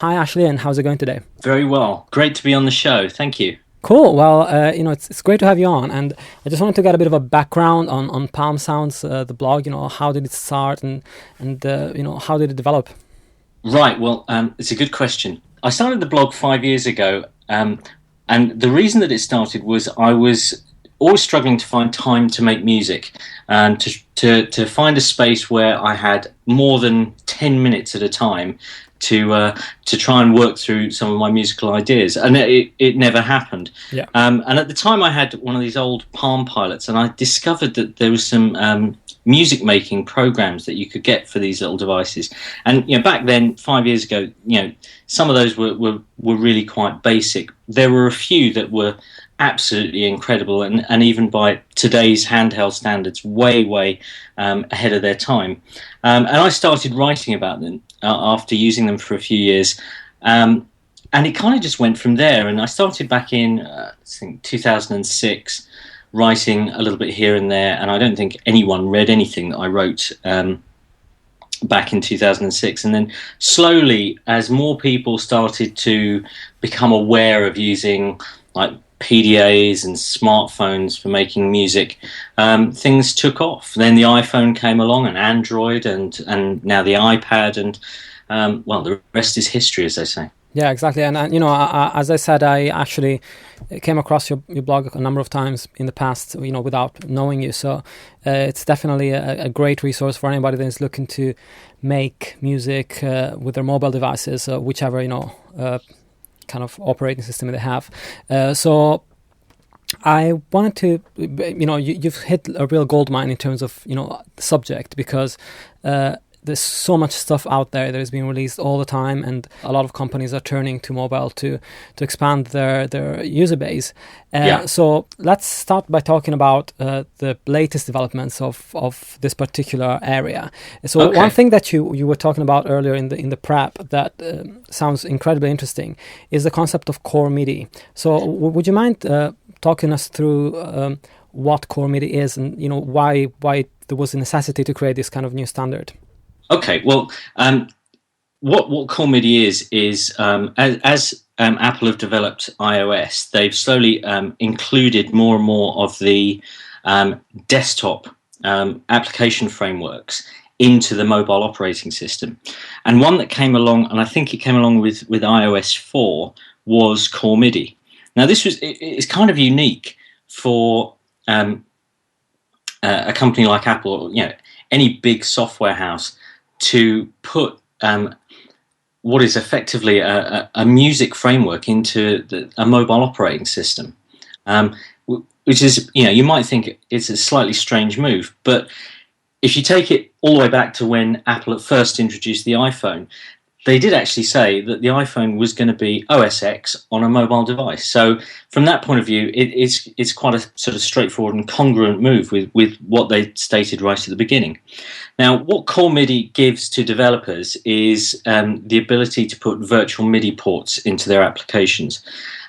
Hi, Ashley, and how's it going today? Very well. Great to be on the show. Thank you. Cool. Well, it's great to have you on, and I just wanted to get a bit of a background on Palm Sounds, the blog. How did it start, and how did it develop? Right. Well, it's a good question. I started the blog 5 years ago, and the reason that it started was I was always struggling to find time to make music, and to find a space where I had more than 10 minutes at a time to try and work through some of my musical ideas, and it never happened. Yeah. And at the time, I had one of these old Palm Pilots, and I discovered that there was some music making programs that you could get for these little devices. And back then, 5 years ago, some of those were really quite basic. There were a few that were absolutely incredible, and even by today's handheld standards, way ahead of their time. And I started writing about them after using them for a few years, and it kind of just went from there. And I started back in I think 2006, writing a little bit here and there, and I don't think anyone read anything that I wrote back in 2006. And then slowly, as more people started to become aware of using like PDAs and smartphones for making music, things took off. Then the iPhone came along, and Android, and now the iPad, and well, the rest is history, as they say. Yeah, exactly. And as I said, I actually came across your blog a number of times in the past, without knowing you. So it's definitely a great resource for anybody that is looking to make music with their mobile devices, whichever kind of operating system they have. So I wanted to, you've hit a real gold mine in terms of, the subject, because there's so much stuff out there that is being released all the time, and a lot of companies are turning to mobile to expand their user base. Yeah. So let's start by talking about the latest developments of this particular area. So Okay. one thing that you were talking about earlier in the prep that sounds incredibly interesting is the concept of core MIDI. So would you mind talking us through what core MIDI is, and why there was a necessity to create this kind of new standard? Okay, well, what Core MIDI is as Apple have developed iOS, they've slowly included more and more of the desktop application frameworks into the mobile operating system. And one that came along, and I think it came along with iOS 4, was Core MIDI. Now, it's kind of unique for a company like Apple, or any big software house, to put what is effectively a music framework into a mobile operating system, which is, you might think it's a slightly strange move, but if you take it all the way back to when Apple at first introduced the iPhone, they did actually say that the iPhone was going to be OS X on a mobile device. So from that point of view, it's quite a sort of straightforward and congruent move with what they stated right at the beginning. Now, what Core MIDI gives to developers is the ability to put virtual MIDI ports into their applications.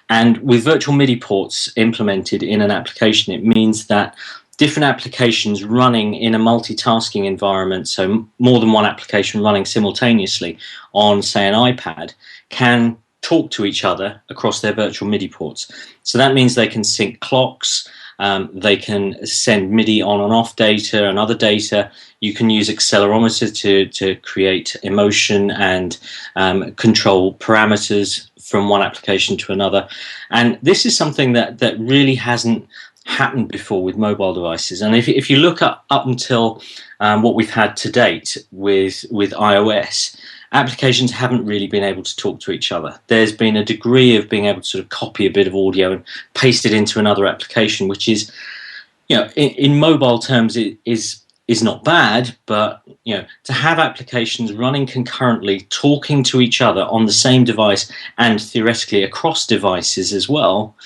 And with virtual MIDI ports implemented in an application, it means that different applications running in a multitasking environment, so more than one application running simultaneously on, say, an iPad, can talk to each other across their virtual MIDI ports. So that means they can sync clocks, they can send MIDI on and off data and other data. You can use accelerometer to create emotion and control parameters from one application to another. And this is something that really hasn't happened before with mobile devices. And if you look up until what we've had to date with iOS, applications haven't really been able to talk to each other. There's been a degree of being able to sort of copy a bit of audio and paste it into another application, which is, in mobile terms, it is not bad, but to have applications running concurrently, talking to each other on the same device and theoretically across devices as well,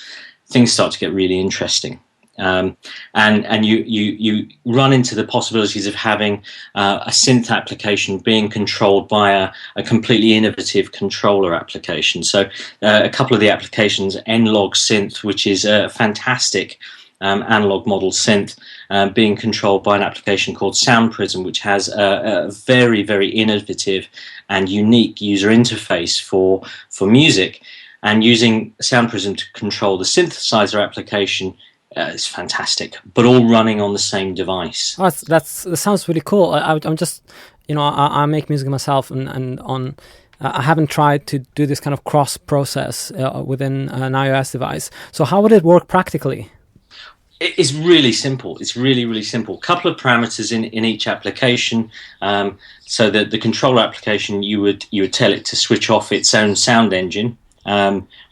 things start to get really interesting. And you run into the possibilities of having a synth application being controlled by a completely innovative controller application. So a couple of the applications, Nlog Synth, which is a fantastic analog model synth being controlled by an application called Sound Prism, which has a very, very innovative and unique user interface for music. And using Sound Prism to control the synthesizer application is fantastic, but all running on the same device. Oh, that sounds really cool. I'm just, I make music myself, and I haven't tried to do this kind of cross process within an iOS device. So how would it work practically? It's really simple. It's really, really simple. Couple of parameters in each application. So that the controller application, you would tell it to switch off its own sound engine,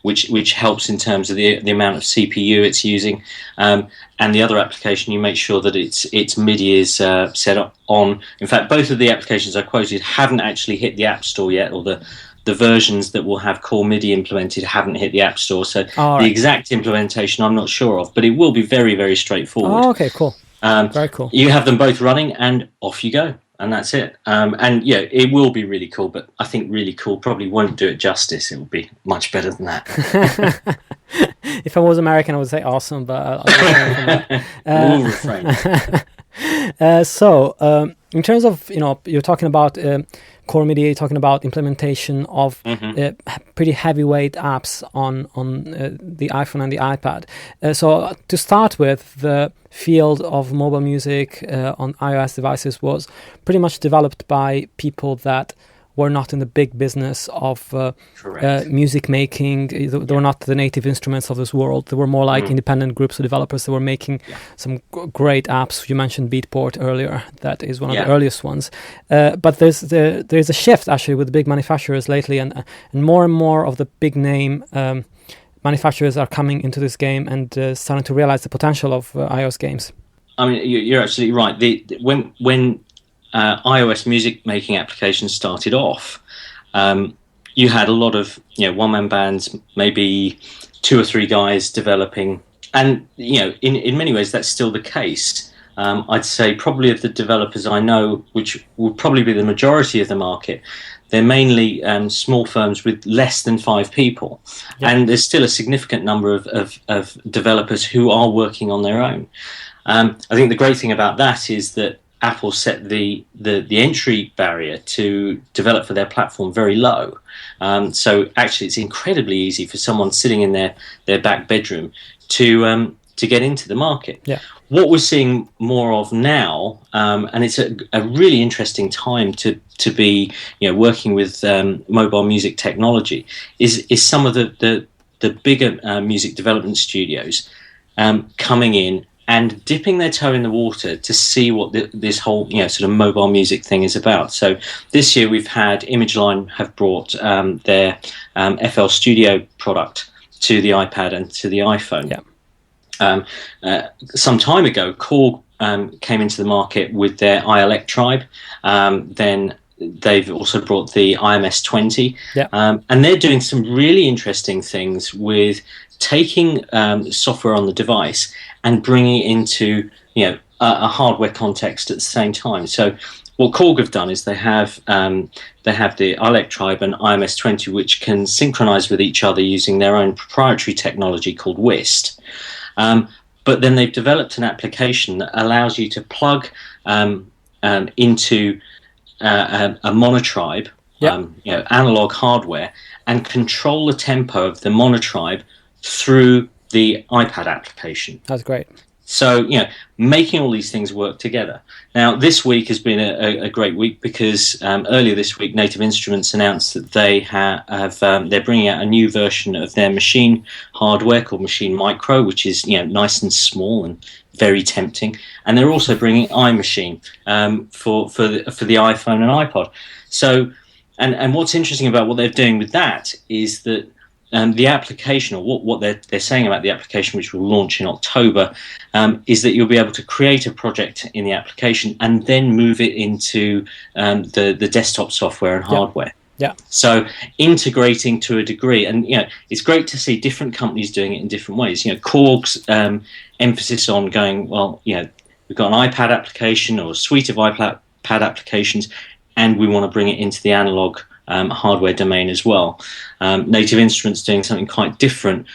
which helps in terms of the amount of CPU it's using. And the other application, you make sure that its MIDI is set up on. In fact, both of the applications I quoted haven't actually hit the App Store yet, or the versions that will have core MIDI implemented haven't hit the App Store. So the exact implementation I'm not sure of, but it will be very, very straightforward. Oh, okay, cool. Very cool. You have them both running, and off you go. And that's it. And yeah, it will be really cool, but I think really cool probably won't do it justice. It will be much better than that. If I was American, I would say awesome, but We'll refrain. So, in terms of, you're talking about core MIDI, you're talking about implementation of pretty heavyweight apps on the iPhone and the iPad. So to start with, the field of mobile music on iOS devices was pretty much developed by people that were not in the big business of music making. They were not the native instruments of this world. They were more like independent groups of developers that were making some great apps. You mentioned Beatport earlier. That is one of the earliest ones. But there's a shift actually with the big manufacturers lately, and more of the big name manufacturers are coming into this game and starting to realize the potential of iOS games. I mean, you're absolutely right. When iOS music making applications started off, you had a lot of one-man bands, maybe 2 or 3 guys developing, and in many ways that's still the case. I'd say probably of the developers I know, which will probably be the majority of the market, they're mainly small firms with less than 5 people, and there's still a significant number of developers who are working on their own. I think the great thing about that is that Apple set the entry barrier to develop for their platform very low. So actually, it's incredibly easy for someone sitting in their back bedroom to get into the market. Yeah. What we're seeing more of now, and it's a really interesting time to be working with mobile music technology, is some of the bigger music development studios coming in and dipping their toe in the water to see what this whole sort of mobile music thing is about. So this year we've had ImageLine have brought their FL Studio product to the iPad and to the iPhone. Yeah. Some time ago, Korg came into the market with their iElect Tribe. Then they've also brought the IMS 20. Yeah. And they're doing some really interesting things with taking software on the device and bringing it into a hardware context at the same time. So what Korg have done is they have the iElect Tribe and IMS 20, which can synchronize with each other using their own proprietary technology called WIST. But then they've developed an application that allows you to plug into a monotribe, analog hardware, and control the tempo of the monotribe through the iPad application. That's great. So, making all these things work together. Now, this week has been a great week because earlier this week, Native Instruments announced that they they're bringing out a new version of their machine hardware called Machine Micro, which is nice and small and very tempting. And they're also bringing iMachine for the iPhone and iPod. So, and what's interesting about what they're doing with that is that the application, or what they're saying about the application, which will launch in October, is that you'll be able to create a project in the application and then move it into the desktop software and hardware. Yeah. So integrating to a degree, and it's great to see different companies doing it in different ways. Korg's emphasis on going, we've got an iPad application or a suite of iPad applications, and we want to bring it into the analog hardware domain as well. Native Instruments doing something quite different,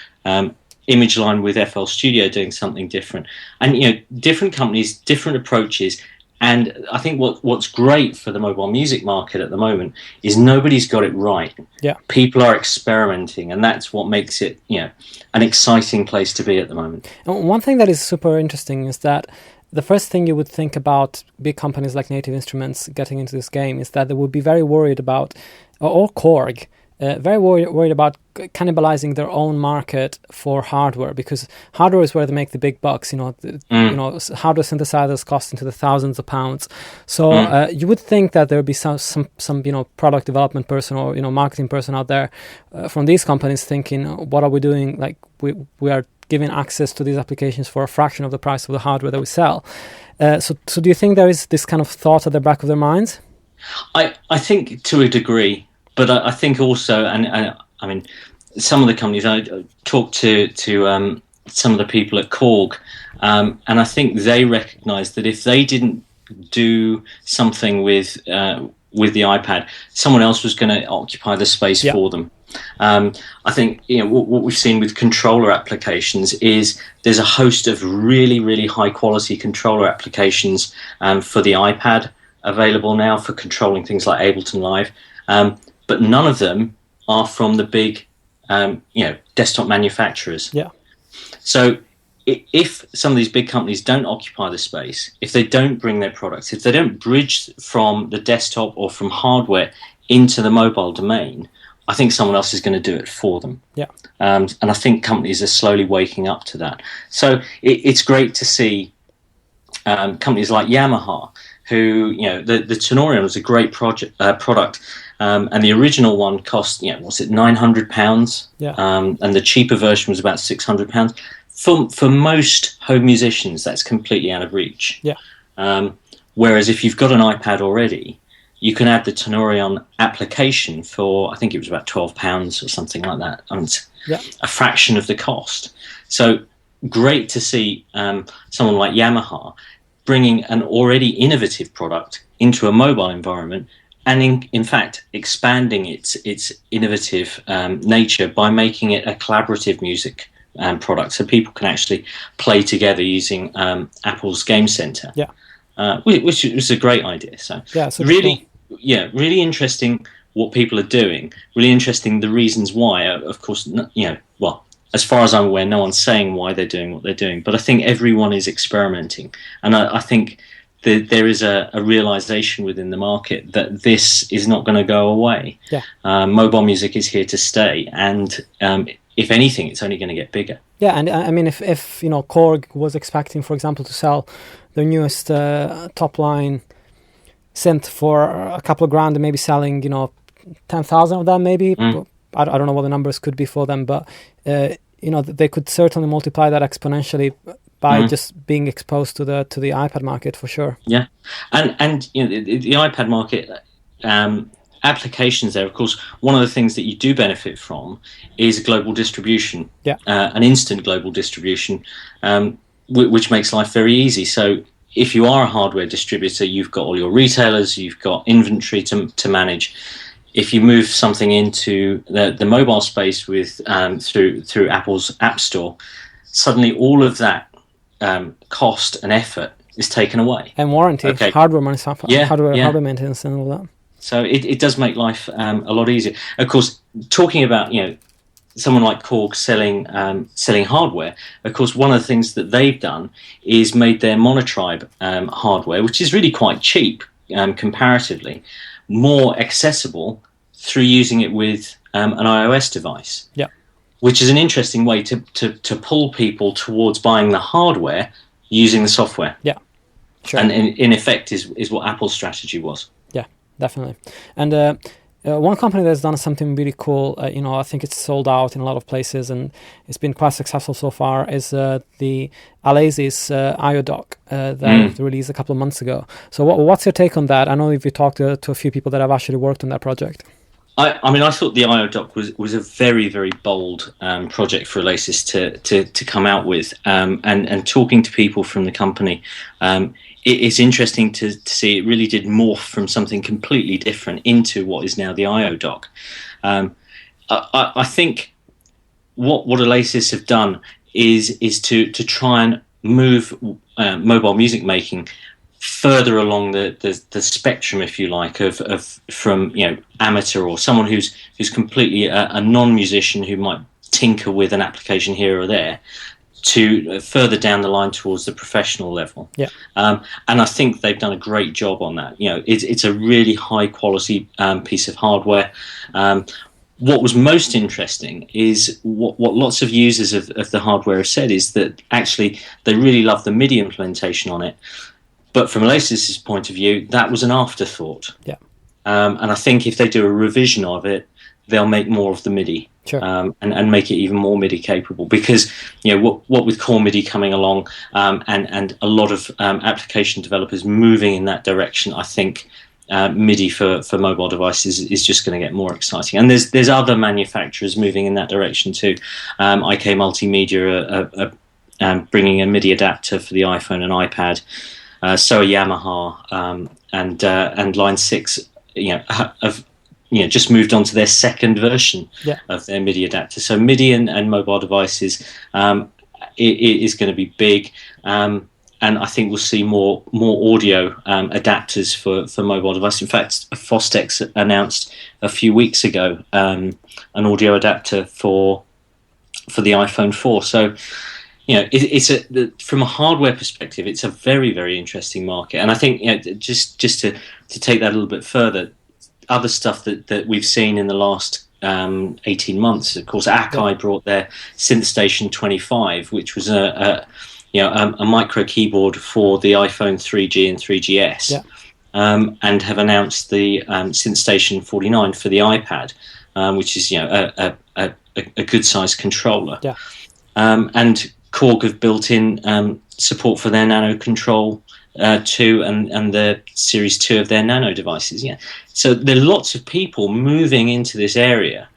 Image Line with FL Studio doing something different, and different companies, different approaches. And I think what's great for the mobile music market at the moment is nobody's got it right. Yeah, people are experimenting, and that's what makes it an exciting place to be at the moment. And one thing that is super interesting is that the first thing you would think about big companies like Native Instruments getting into this game is that they would be very worried about, or Korg, very worried about cannibalizing their own market for hardware, because hardware is where they make the big bucks. Hardware synthesizers cost into the thousands of pounds. So you would think that there would be some product development person or marketing person out there from these companies thinking, what are we doing? Like we are giving access to these applications for a fraction of the price of the hardware that we sell. So do you think there is this kind of thought at the back of their minds? I think to a degree. But I think also, and I mean, some of the companies, I talked to some of the people at Korg, and I think they recognised that if they didn't do something with the iPad, someone else was going to occupy the space for them. I think what we've seen with controller applications is there's a host of really, really high quality controller applications for the iPad available now for controlling things like Ableton Live. But none of them are from the big, desktop manufacturers. Yeah. So if some of these big companies don't occupy the space, if they don't bring their products, if they don't bridge from the desktop or from hardware into the mobile domain, I think someone else is going to do it for them. Yeah. And I think companies are slowly waking up to that. So it's great to see companies like Yamaha, who, the Tenorian was a great product. And the original one cost, was it £900? Yeah. And the cheaper version was about £600. For most home musicians, that's completely out of reach. Yeah. Whereas if you've got an iPad already, you can add the Tenorian application for, I think it was about £12 or something like that. I mean, it's a fraction of the cost. So great to see someone like Yamaha bringing an already innovative product into a mobile environment, and in fact expanding its innovative nature by making it a collaborative music product, so people can actually play together using Apple's Game Center. Yeah, which was a great idea. So really, cool. Really interesting what people are doing. Really interesting the reasons why. Of course, as far as I'm aware, no one's saying why they're doing what they're doing, but I think everyone is experimenting, and I think there is a realization within the market that this is not going to go away. Yeah. Mobile music is here to stay, and if anything, it's only going to get bigger. Yeah, and I mean, if Korg was expecting, for example, to sell their newest top-line synth for a couple of grand and maybe selling, 10,000 of them maybe, I don't know what the numbers could be for them, but they could certainly multiply that exponentially by just being exposed to the iPad market, for sure. Yeah, and the iPad market applications there. Of course, one of the things that you do benefit from is global distribution. Yeah, an instant global distribution, which makes life very easy. So if you are a hardware distributor, you've got all your retailers, you've got inventory to manage. If you move something into the mobile space with through Apple's App Store, suddenly all of that cost and effort is taken away. And warranty, hardware maintenance and all that. So it does make life a lot easier. Of course, talking about someone like Korg selling hardware, of course, one of the things that they've done is made their Monotribe hardware, which is really quite cheap comparatively, more accessible through using it with an iOS device. Yeah. Which is an interesting way to pull people towards buying the hardware using the software. Yeah, sure. And in effect is what Apple's strategy was. Yeah, definitely. And one company that's done something really cool, I think it's sold out in a lot of places and it's been quite successful so far, is the Alesis AyaDoc that released a couple of months ago. So what's your take on that? I know if you talked to a few people that have actually worked on that project. I mean, I thought the AyaDoc was a very, very bold project for Alesis to come out with, and talking to people from the company, it's interesting to see it really did morph from something completely different into what is now the AyaDoc. I think what Alesis have done is to try and move mobile music making further along the spectrum, if you like, of from amateur or someone who's completely a non-musician who might tinker with an application here or there, to further down the line towards the professional level. Yeah. And I think they've done a great job on that. It's a really high quality piece of hardware. What was most interesting is what lots of users of the hardware have said is that actually they really love the MIDI implementation on it. But from Alesis' point of view, that was an afterthought. Yeah. And I think if they do a revision of it, they'll make more of the MIDI. Sure. And make it even more MIDI capable, because what with core MIDI coming along, and a lot of application developers moving in that direction, I think MIDI for mobile devices is just going to get more exciting. And there's other manufacturers moving in that direction too. IK Multimedia are bringing a MIDI adapter for the iPhone and iPad. So are Yamaha, and Line 6 have just moved on to their second version of their MIDI adapter. So MIDI and mobile devices it is going to be big, and I think we'll see more audio adapters for mobile devices. In fact, Fostex announced a few weeks ago an audio adapter for the iPhone 4. So from a hardware perspective, it's a very, very interesting market. And I think just to take that a little bit further, other stuff that we've seen in the last 18 months, of course, Akai brought their SynthStation 25, which was a micro keyboard for the iPhone 3G and 3GS, and have announced the SynthStation 49 for the iPad, which is a good sized controller. Yeah. And Korg have built in support for their Nano Control 2 and the Series 2 of their Nano devices. Yeah. So there are lots of people moving into this area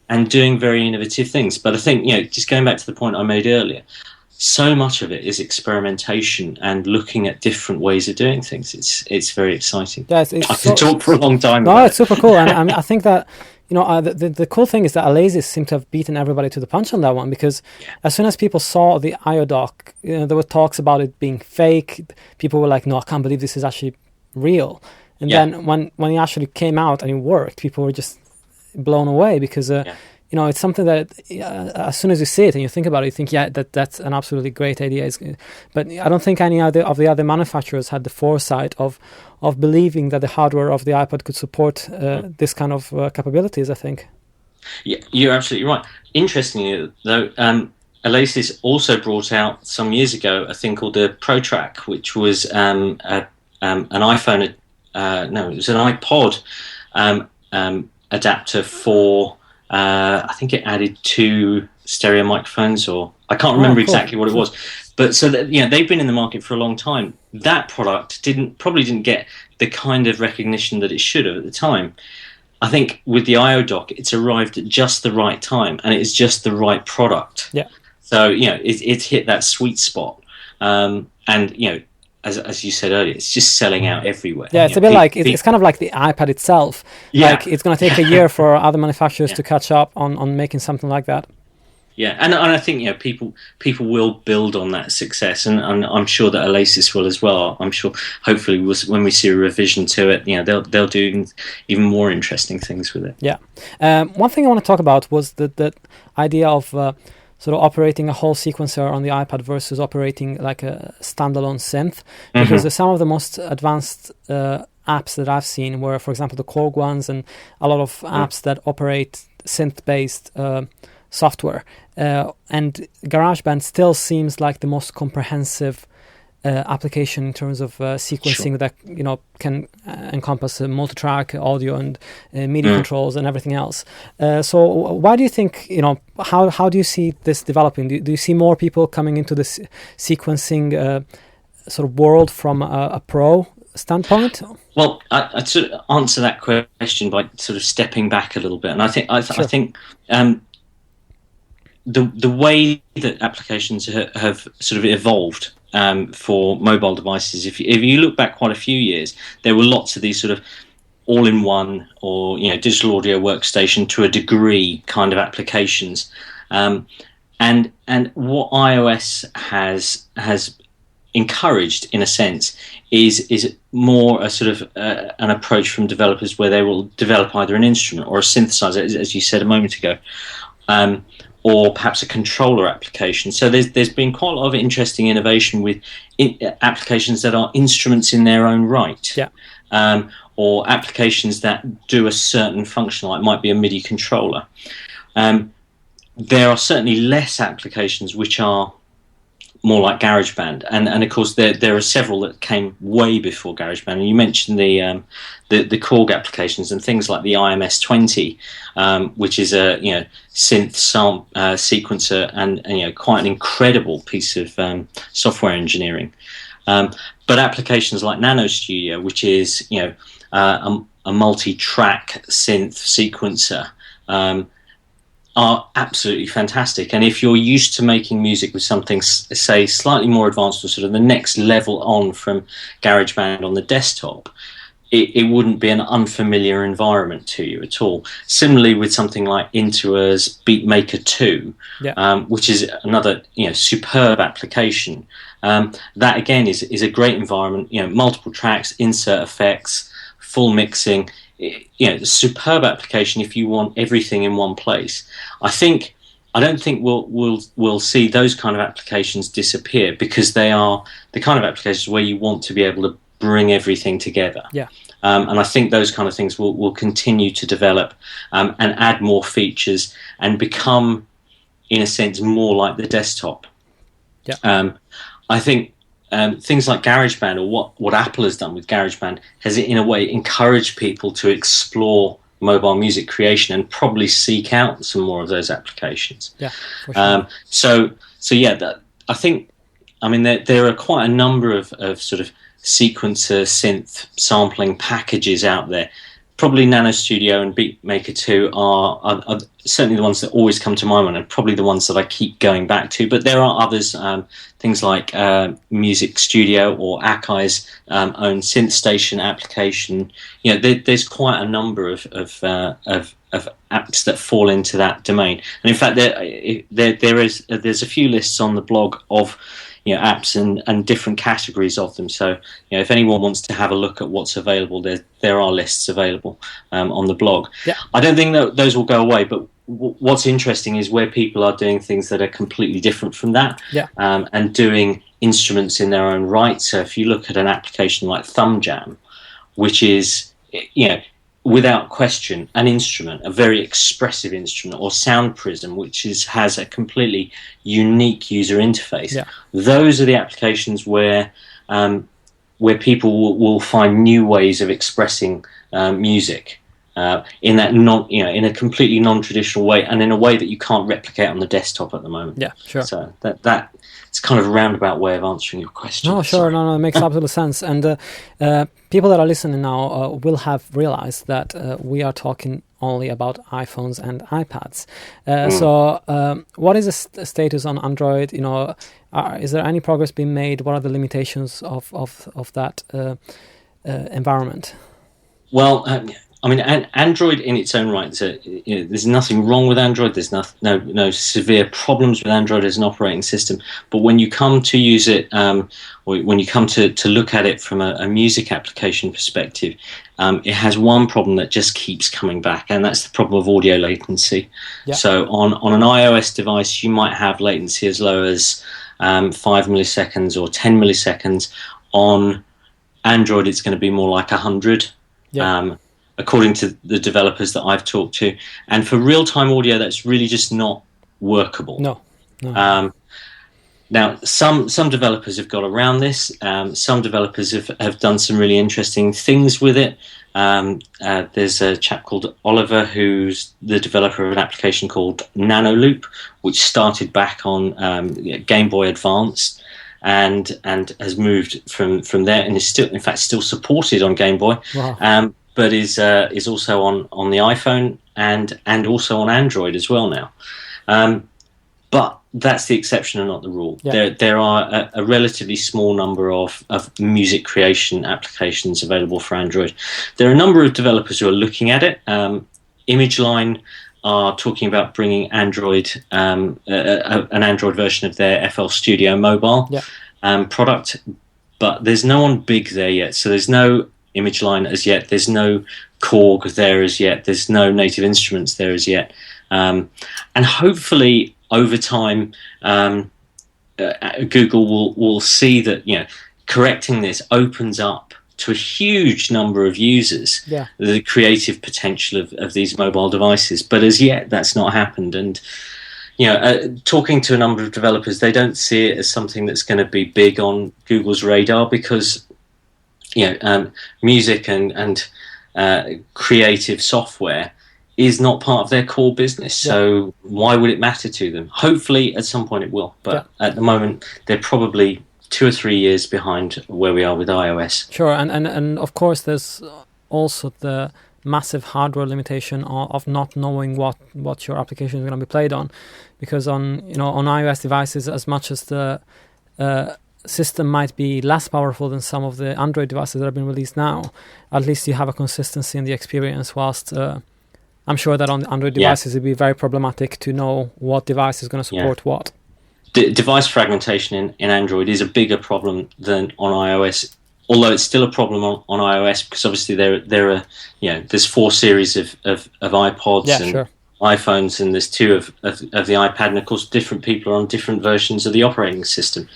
and doing very innovative things. But I think, just going back to the point I made earlier, so much of it is experimentation and looking at different ways of doing things. It's very exciting. Yeah, I could talk for a long time. No, it's super cool. And I think that the cool thing is that Alesis seem to have beaten everybody to the punch on that one, because as soon as people saw the AyaDoc, there were talks about it being fake. People were like, no, I can't believe this is actually real. And then when it actually came out and it worked, people were just blown away, because it's something that as soon as you see it and you think about it, you think, that's an absolutely great idea. But I don't think any of the other manufacturers had the foresight of believing that the hardware of the iPod could support this kind of capabilities, I think. Yeah, you're absolutely right. Interestingly, though, Alesis also brought out some years ago a thing called the ProTrack, which was an iPhone. It was an iPod adapter for. I think it added 2 stereo microphones, or I can't remember exactly what it was. But so that, they've been in the market for a long time. That product probably didn't get the kind of recognition that it should have at the time. I think with the AyaDoc, it's arrived at just the right time, and it's just the right product. Yeah. So it's hit that sweet spot, and as you said earlier, it's just selling out everywhere. Yeah, it's a bit like it's kind of like the iPad itself. Yeah. Like it's going to take a year for other manufacturers to catch up on making something like that. Yeah, and I think people will build on that success, and I'm sure that Alesis will as well. I'm sure, hopefully, when we see a revision to it, they'll do even more interesting things with it. Yeah. One thing I want to talk about was the idea of sort of operating a whole sequencer on the iPad versus operating like a standalone synth, because some of the most advanced apps that I've seen were, for example, the Korg ones, and a lot of apps that operate synth-based software. And GarageBand still seems like the most comprehensive application in terms of sequencing that can encompass multi-track audio and MIDI controls and everything else. So why do you think, how do you see this developing? Do you see more people coming into this sequencing sort of world from a pro standpoint? Well, I'd sort of answer that question by sort of stepping back a little bit, and I think the way that applications have sort of evolved for mobile devices, if you look back quite a few years, there were lots of these sort of all-in-one or digital audio workstation to a degree kind of applications, and what iOS has encouraged, in a sense, is more a sort of an approach from developers where they will develop either an instrument or a synthesizer, as you said a moment ago, or perhaps a controller application. So there's been quite a lot of interesting innovation with applications that are instruments in their own right, or applications that do a certain function, like might be a MIDI controller. There are certainly less applications which are more like GarageBand, and of course there are several that came way before GarageBand. And you mentioned the Korg applications and things like the IMS-20, which is a synth sequencer and quite an incredible piece of software engineering. But applications like Nano Studio, which is a multi-track synth sequencer, are absolutely fantastic. And if you're used to making music with something, say, slightly more advanced, or sort of the next level on from GarageBand on the desktop, it wouldn't be an unfamiliar environment to you at all. Similarly with something like Intua's Beatmaker 2, which is another superb application. That again is a great environment, multiple tracks, insert effects, full mixing. Superb application if you want everything in one place. I don't think we'll see those kind of applications disappear, because they are the kind of applications where you want to be able to bring everything together. And I think those kind of things will continue to develop and add more features and become, in a sense, more like the desktop. I think things like GarageBand, or what Apple has done with GarageBand, has in a way encouraged people to explore mobile music creation and probably seek out some more of those applications. For sure. I think, there are quite a number of sort of sequencer synth sampling packages out there. Probably Nano Studio and Beatmaker 2 are certainly the ones that always come to my mind, and probably the ones that I keep going back to. But there are others, things like Music Studio or Akai's own SynthStation application. There's quite a number of apps that fall into that domain. And in fact, there's a few lists on the blog of apps and different categories of them. So if anyone wants to have a look at what's available, there are lists available on the blog. I don't think that those will go away, but what's interesting is where people are doing things that are completely different from that, and doing instruments in their own right. So if you look at an application like Thumb Jam, which is without question an instrument, a very expressive instrument, or Sound Prism, which has a completely unique user interface. Those are the applications where people will find new ways of expressing music in that in a completely non-traditional way, and in a way that you can't replicate on the desktop at the moment. So that it's kind of a roundabout way of answering your question. No, sure. No, it makes absolute sense. And people that are listening now will have realized that we are talking only about iPhones and iPads. So what is the status on Android? Is there any progress being made? What are the limitations of that environment? Well, Android in its own right, there's nothing wrong with Android. There's no severe problems with Android as an operating system. But when you come to use it, or when you come to look at it from a music application perspective, it has one problem that just keeps coming back, and that's the problem of audio latency. So on an iOS device, you might have latency as low as 5 milliseconds or 10 milliseconds. On Android, it's going to be more like 100. According to the developers that I've talked to. And for real-time audio, that's really just not workable. No. Now, some developers have got around this. Some developers have done some really interesting things with it. There's a chap called Oliver, who's the developer of an application called Nanoloop, which started back on Game Boy Advance, and has moved from there, and is still supported on Game Boy. Wow. But is also on the iPhone and also on Android as well now. But that's the exception and not the rule. There are a relatively small number of music creation applications available for Android. There are a number of developers who are looking at it. ImageLine are talking about bringing Android, an Android version of their FL Studio mobile product, but there's no one big there yet. So there's no image line as yet. There's no Korg there as yet. There's no native instruments there as yet. And hopefully over time, Google will see that, you know, correcting this opens up to a huge number of users the creative potential of these mobile devices. But as yet, that's not happened. And, you know, talking to a number of developers, they don't see it as something that's going to be big on Google's radar because, you know, music and creative software is not part of their core business. So why would it matter to them? Hopefully at some point it will. But at the moment, they're probably 2 or 3 years behind where we are with iOS. Sure, and of course there's also the massive hardware limitation of not knowing what your application is going to be played on, because on iOS devices, as much as the system might be less powerful than some of the Android devices that have been released now, at least you have a consistency in the experience, whilst I'm sure that on Android devices it'd be very problematic to know what device is going to support what. Device fragmentation in Android is a bigger problem than on iOS, although it's still a problem on iOS because obviously there are there's 4 series of iPods and iPhones, and there's 2 of the iPad, and of course different people are on different versions of the operating system.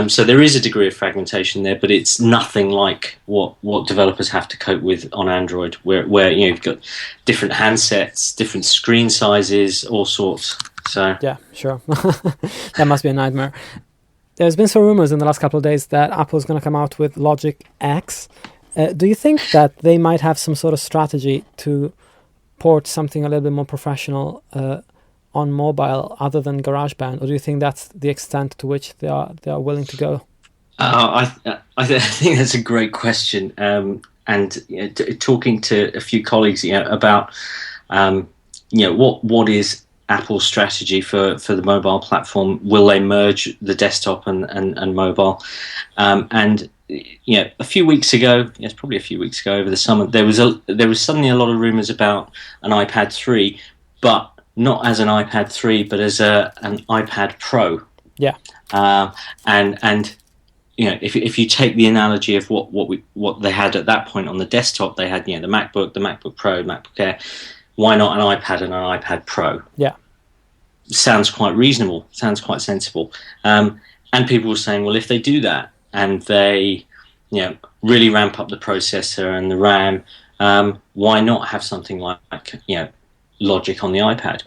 So there is a degree of fragmentation there, but it's nothing like what developers have to cope with on Android, where you've got different handsets, different screen sizes, all sorts. So yeah, sure. That must be a nightmare. There's been some rumors in the last couple of days that Apple's going to come out with Logic X. Do you think that they might have some sort of strategy to port something a little bit more professional on mobile other than GarageBand, or do you think that's the extent to which they are willing to go? I think that's a great question. And talking to a few colleagues, about what is Apple's strategy for the mobile platform? Will they merge the desktop and mobile? And a few weeks ago, it's probably a few weeks ago over the summer, there was suddenly a lot of rumors about an iPad 3, but not as an iPad 3, but as an iPad Pro. Yeah. And if you take the analogy of what they had at that point on the desktop, they had the MacBook, the MacBook Pro, MacBook Air. Why not an iPad and an iPad Pro? Yeah. Sounds quite reasonable. Sounds quite sensible. And people were saying, well, if they do that and they, really ramp up the processor and the RAM, why not have something like, Logic on the iPad?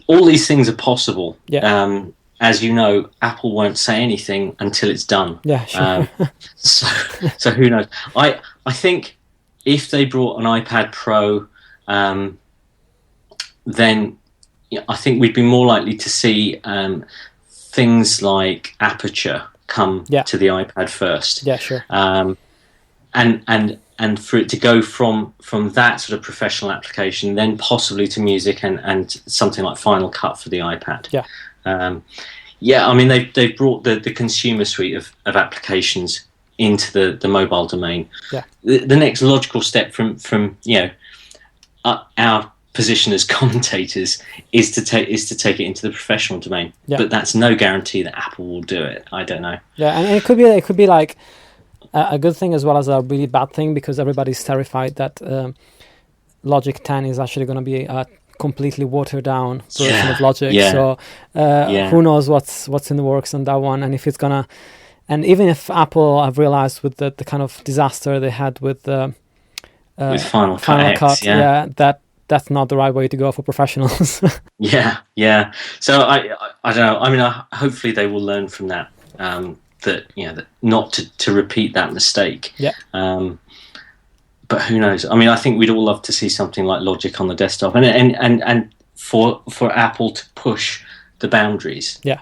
All these things are possible. Yeah. As you know, Apple won't say anything until it's done. Yeah, sure. So who knows? I think if they brought an iPad Pro, then I think we'd be more likely to see things like aperture come to the iPad first. Yeah, sure. And for it to go from that sort of professional application, then possibly to music and something like Final Cut for the iPad. Yeah. I mean, they've brought the consumer suite of applications into the mobile domain. Yeah. The next logical step from our position as commentators is to take it into the professional domain. Yeah. But that's no guarantee that Apple will do it. I don't know. Yeah, and it could be like a good thing as well as a really bad thing, because everybody's terrified that Logic 10 is actually going to be a completely watered down version of Logic. Yeah. So who knows what's in the works on that one, and if it's gonna, and even if Apple have realized with the kind of disaster they had with Final Cut, that's not the right way to go for professionals. Yeah. So I don't know. I mean, hopefully they will learn from that. That not to repeat that mistake. Yeah. But who knows? I mean, I think we'd all love to see something like Logic on the desktop, and for Apple to push the boundaries. Yeah.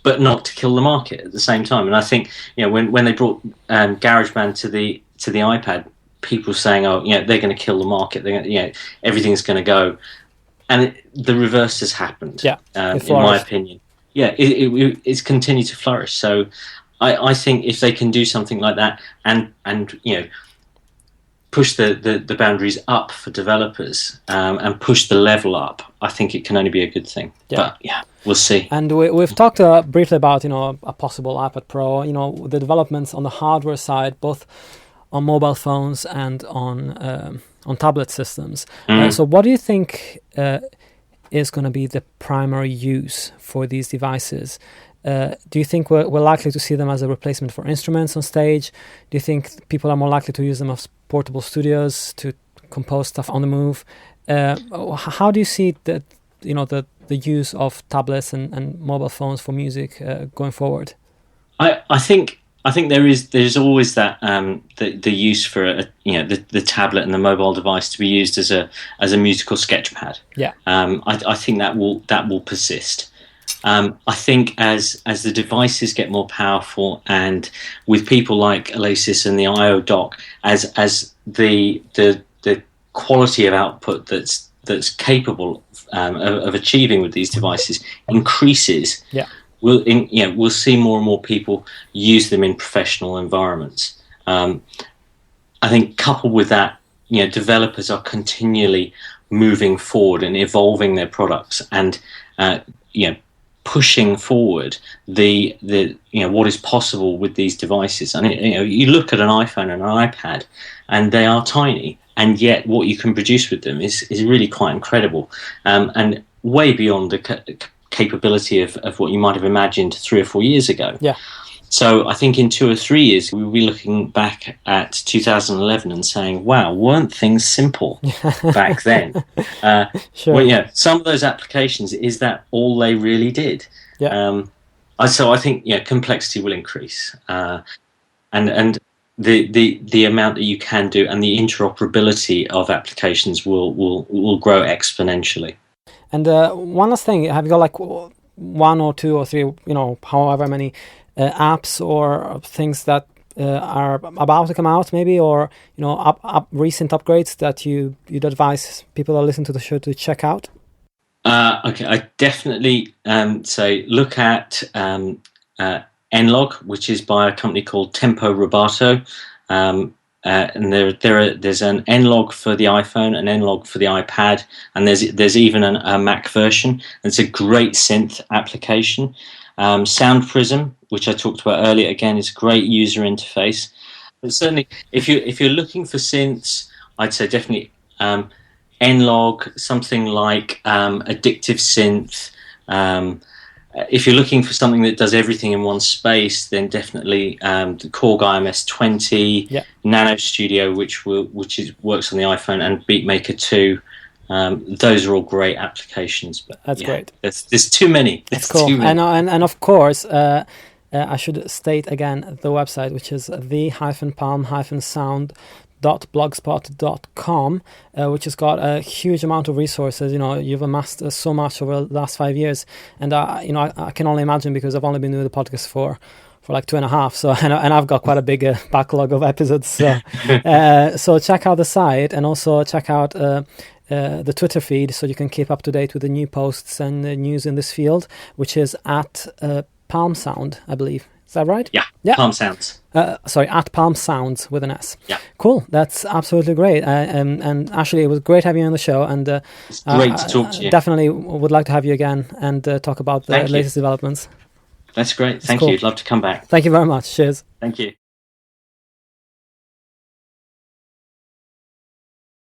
But not to kill the market at the same time. And I think when they brought GarageBand to the iPad, people saying, "Oh, they're going to kill the market. They're going everything's going to go," and the reverse has happened. Yeah. In my opinion. Yeah, it's continued to flourish. So I think if they can do something like that and push the boundaries up for developers, and push the level up, I think it can only be a good thing. Yeah. But yeah, we'll see. And we've talked briefly about, a possible iPad Pro, the developments on the hardware side, both on mobile phones and on tablet systems. So what do you think is going to be the primary use for these devices? Do you think we're likely to see them as a replacement for instruments on stage? Do you think people are more likely to use them as portable studios to compose stuff on the move? How do you see the use of tablets and mobile phones for music going forward? I think there's always that the use for the tablet and the mobile device to be used as a musical sketchpad. Yeah. I think that will persist. I think as the devices get more powerful, and with people like Alesis and the AyaDoc, as the quality of output that's capable of achieving with these devices increases, we'll see more and more people use them in professional environments. I think coupled with that, developers are continually moving forward and evolving their products, and pushing forward the what is possible with these devices. And you look at an iPhone and an iPad, and they are tiny, and yet what you can produce with them is really quite incredible, and way beyond the capability of what you might have imagined 3 or 4 years ago. Yeah. So I think in 2 or 3 years we'll be looking back at 2011 and saying, "Wow, weren't things simple back then?" Sure. Well, some of those applications, is that all they really did? Yeah. So I think complexity will increase, and the amount that you can do and the interoperability of applications will grow exponentially. And one last thing, have you got like 1 or 2 or 3, however many apps or things that are about to come out, maybe, or recent upgrades that you'd advise people that listen to the show to check out? Okay, I definitely say look at N-Log, which is by a company called Tempo Rubato, and there's an N-Log for the iPhone, an N-Log for the iPad, and there's even a Mac version. It's a great synth application. Sound Prism, which I talked about earlier, again, is a great user interface. But certainly, if you're looking for synths, I'd say definitely N-Log, something like Addictive Synth. If you're looking for something that does everything in one space, then definitely the Korg IMS-20, Nano Studio, which works on the iPhone, and Beatmaker 2. Those are all great applications. But that's great. There's too many. That's cool. Too many. And of course, I should state again the website, which is the-palm-sound.blogspot.com, which has got a huge amount of resources. You've amassed so much over the last 5 years, and I can only imagine, because I've only been doing the podcast for like 2.5, so and I've got quite a big backlog of episodes. So so check out the site, and also check out the Twitter feed, so you can keep up to date with the new posts and the news in this field, which is at Palmsound, I believe. Is that right? Yeah. Palmsounds. Sorry, at Palmsounds with an S. Yeah. Cool. That's absolutely great. And Ashley, it was great having you on the show. And it's great to talk to you. Definitely would like to have you again and talk about the latest developments. That's great. Thank you. I'd love to come back. Thank you very much. Cheers. Thank you.